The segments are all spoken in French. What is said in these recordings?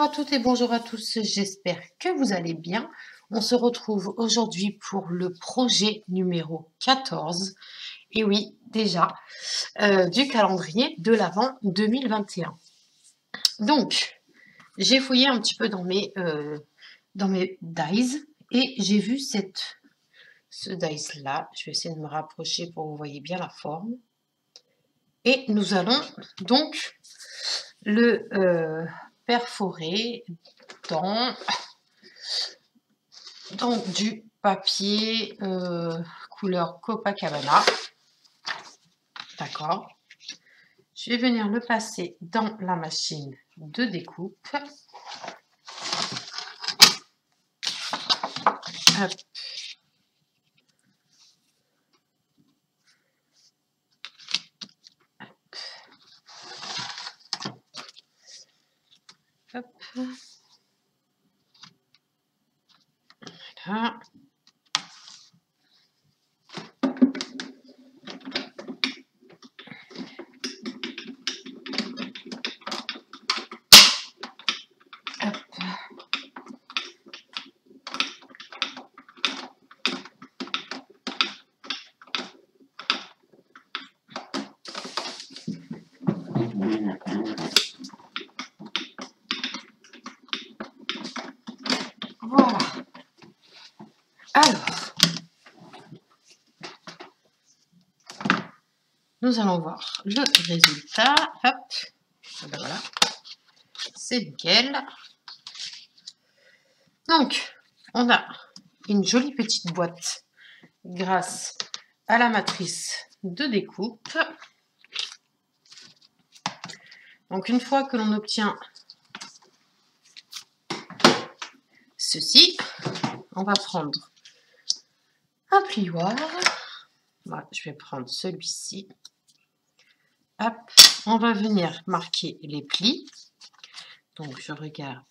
Bonjour à toutes et bonjour à tous, j'espère que vous allez bien. On se retrouve aujourd'hui pour le projet numéro 14, et oui, déjà, du calendrier de l'Avent 2021. Donc, j'ai fouillé un petit peu dans mes dies et j'ai vu ce dice là. Je vais essayer de me rapprocher pour que vous voyez bien la forme. Et nous allons donc le perforer dans du papier couleur Copacabana. D'accord. Je vais venir le passer dans la machine de découpe. Hop. Hop. Voilà. Hop. Voilà. Alors, nous allons voir le résultat. Hop. Voilà. C'est nickel. Donc, on a une jolie petite boîte grâce à la matrice de découpe. Donc, une fois que l'on obtient ceci, on va prendre un plioir. Voilà, je vais prendre celui-ci. Hop, on va venir marquer les plis. Donc, je regarde.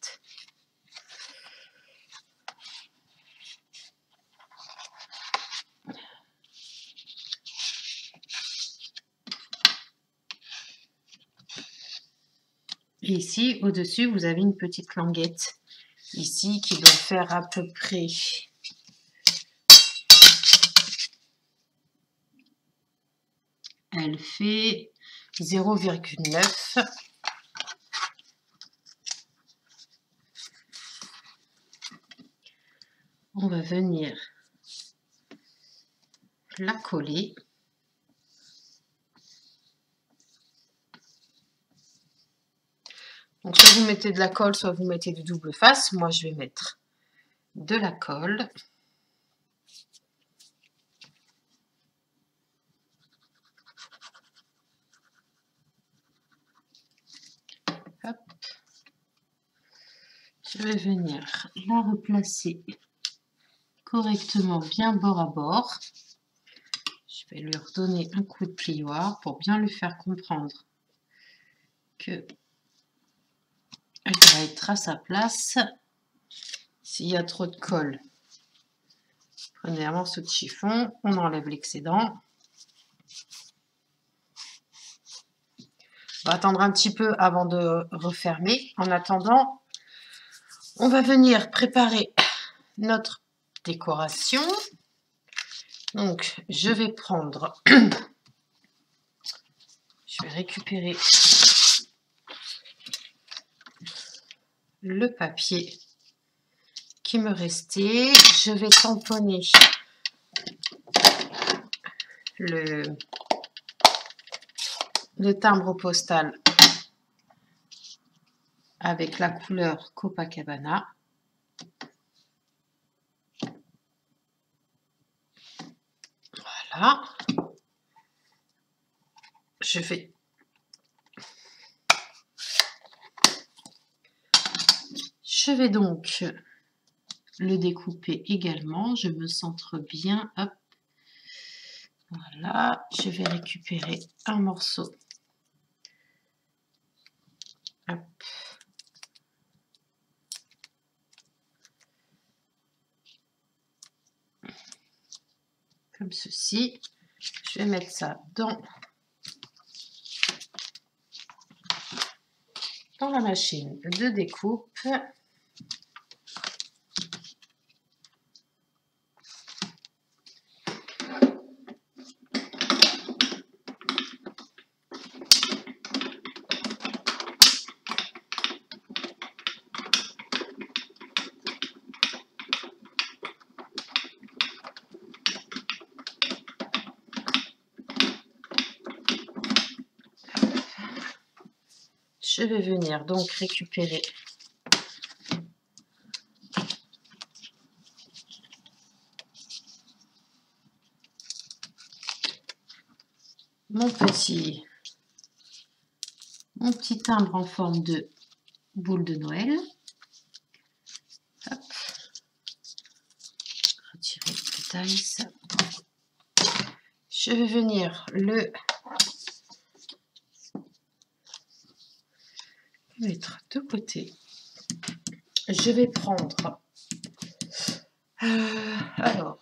Et ici, au-dessus, vous avez une petite languette. Ici, qui doit faire à peu près... Elle fait 0,9. On va venir la coller. Donc, soit vous mettez de la colle, soit vous mettez du double face. Moi, je vais mettre de la colle. Hop. Je vais venir la replacer correctement, bien bord à bord. Je vais lui redonner un coup de plioir pour bien lui faire comprendre que elle va être à sa place. S'il y a trop de colle, prenez un morceau de chiffon, on enlève l'excédent. On va attendre un petit peu avant de refermer. En attendant, on va venir préparer notre décoration. Donc, je vais prendre, je vais récupérer le papier qui me restait. Je vais tamponner le timbre postal avec la couleur Copacabana. Voilà. Je vais donc le découper également. Je me centre bien. Hop. Voilà. Je vais récupérer un morceau. Hop. Comme ceci. Je vais mettre ça dans dans la machine de découpe. Je vais venir donc récupérer mon petit timbre en forme de boule de Noël. Hop. Retirer le détail, ça. Je vais venir le mettre de côté. Je vais prendre alors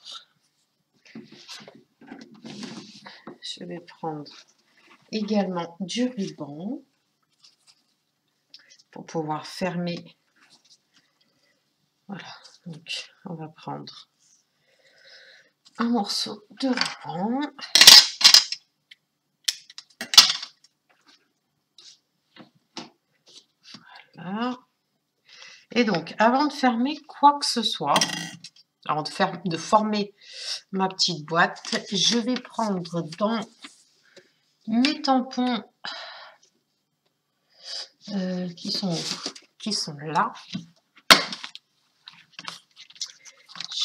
je vais prendre également du ruban pour pouvoir fermer. Voilà, donc on va prendre un morceau de ruban. Voilà. Et donc, avant de fermer quoi que ce soit, avant de former ma petite boîte, je vais prendre dans mes tampons qui sont là.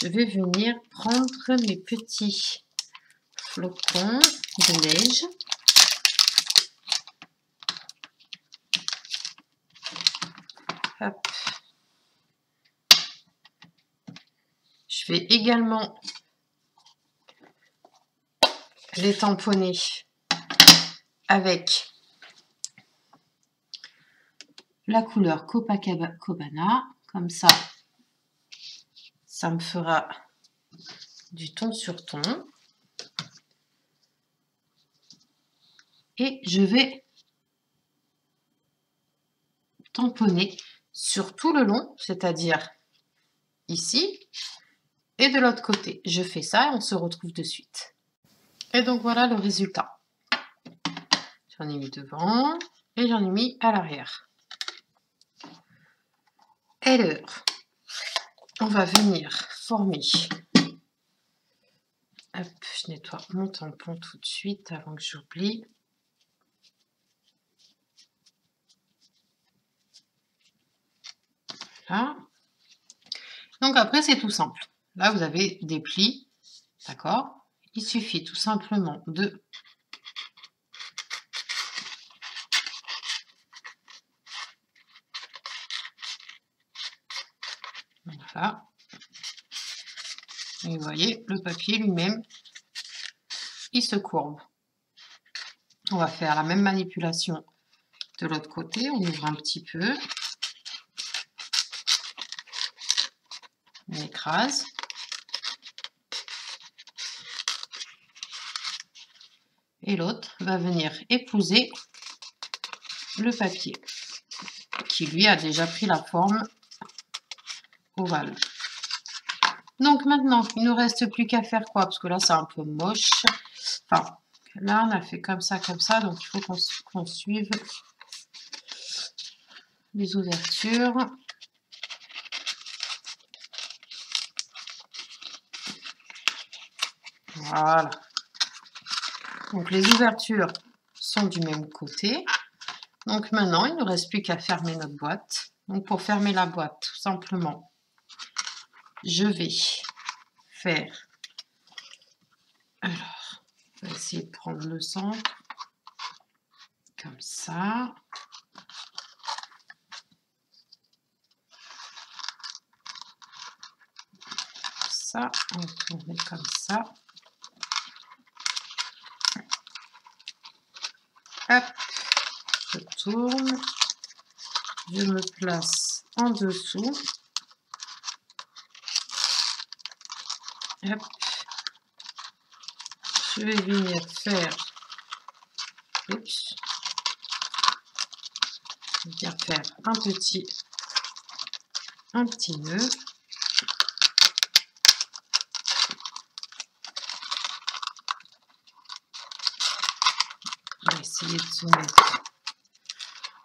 Je vais venir prendre mes petits flocons de neige. Hop. Je vais également les tamponner avec la couleur Copacabana, comme ça me fera du ton sur ton. Et je vais tamponner sur tout le long, c'est-à-dire ici et de l'autre côté. Je fais ça et on se retrouve de suite. Et donc voilà le résultat. J'en ai mis devant et j'en ai mis à l'arrière. Et alors, on va venir former. Hop, je nettoie mon tampon tout de suite avant que j'oublie. Voilà. Donc après, c'est tout simple. Là, vous avez des plis, d'accord? Il suffit tout simplement de voilà. Et vous voyez, le papier lui-même, il se courbe. On va faire la même manipulation de l'autre côté. On ouvre un petit peu. On écrase. Et l'autre va venir épouser le papier qui lui a déjà pris la forme ovale. Donc maintenant, il ne nous reste plus qu'à faire quoi? Parce que là, c'est un peu moche. Enfin, là, on a fait comme ça, donc il faut qu'on suive les ouvertures. Voilà. Donc les ouvertures sont du même côté. Donc maintenant, il ne nous reste plus qu'à fermer notre boîte. Donc pour fermer la boîte, tout simplement, je vais faire... Alors, on va essayer de prendre le centre. Comme ça. Ça, on va tourner comme ça. Hop, je tourne. Je me place en dessous. Hop. Je vais venir faire... Oups. bien faire un petit nœud. On va essayer de se mettre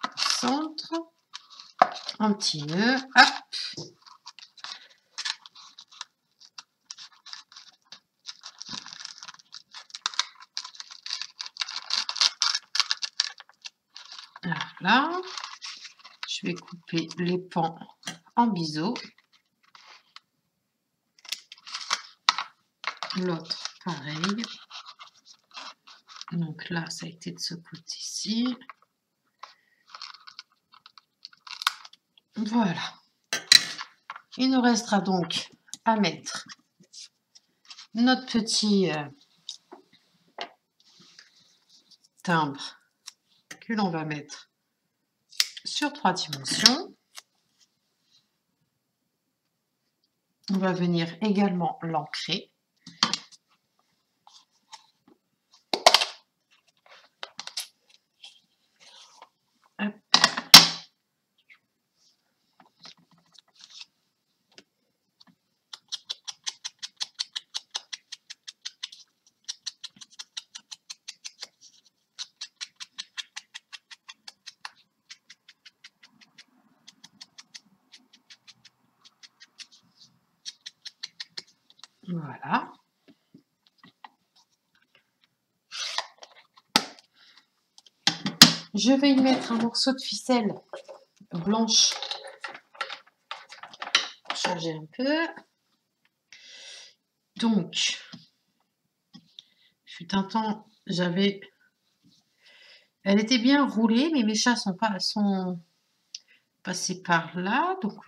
au centre. Un petit nœud, hop. Voilà. Je vais couper les pans en biseau. L'autre, pareil. Donc là, ça a été de ce côté-ci. Voilà. Il nous restera donc à mettre notre petit timbre que l'on va mettre sur 3 dimensions. On va venir également l'ancrer. Voilà. Je vais y mettre un morceau de ficelle blanche pour changer un peu. Donc, fut un temps, j'avais... Elle était bien roulée, mais mes chats sont passés par là, donc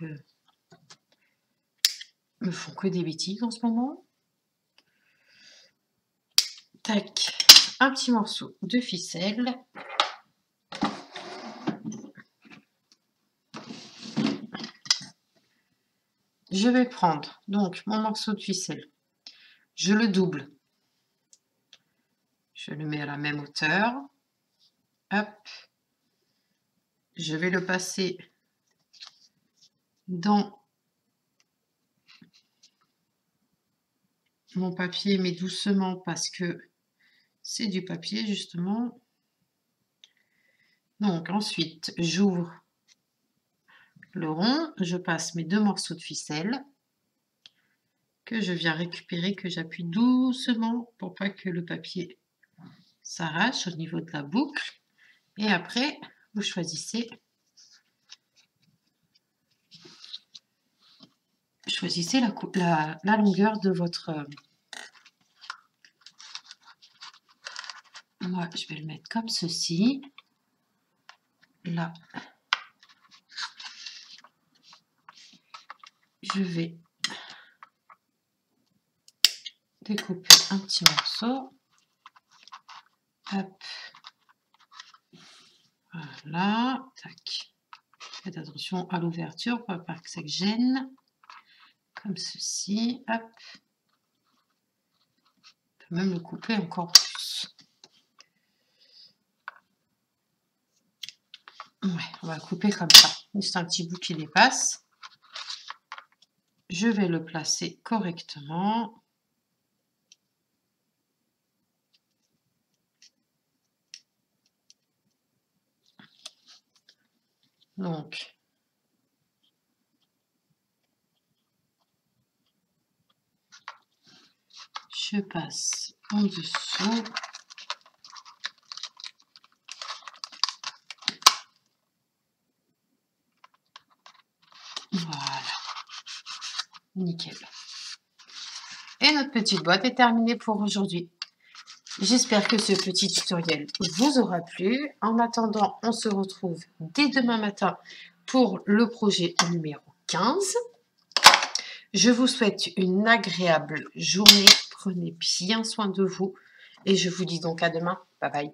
me font que des bêtises en ce moment. Tac, un petit morceau de ficelle. Je vais prendre donc mon morceau de ficelle, je le double, je le mets à la même hauteur, hop, je vais le passer dans mon papier, mais doucement parce que c'est du papier justement. Donc ensuite, j'ouvre le rond, je passe mes 2 morceaux de ficelle que je viens récupérer, que j'appuie doucement pour pas que le papier s'arrache au niveau de la boucle. Et après, vous choisissez la longueur de votre... Moi, je vais le mettre comme ceci. Là, je vais découper un petit morceau. Hop. Voilà. Tac. Faites attention à l'ouverture pour pas que ça gêne. Comme ceci. Hop. On peut même le couper encore plus. Ouais, on va le couper comme ça. Juste un petit bout qui dépasse. Je vais le placer correctement. Donc, je passe en dessous. Voilà. Nickel. Et notre petite boîte est terminée pour aujourd'hui. J'espère que ce petit tutoriel vous aura plu. En attendant, on se retrouve dès demain matin pour le projet numéro 15. Je vous souhaite une agréable journée. Prenez bien soin de vous. Et je vous dis donc à demain. Bye bye.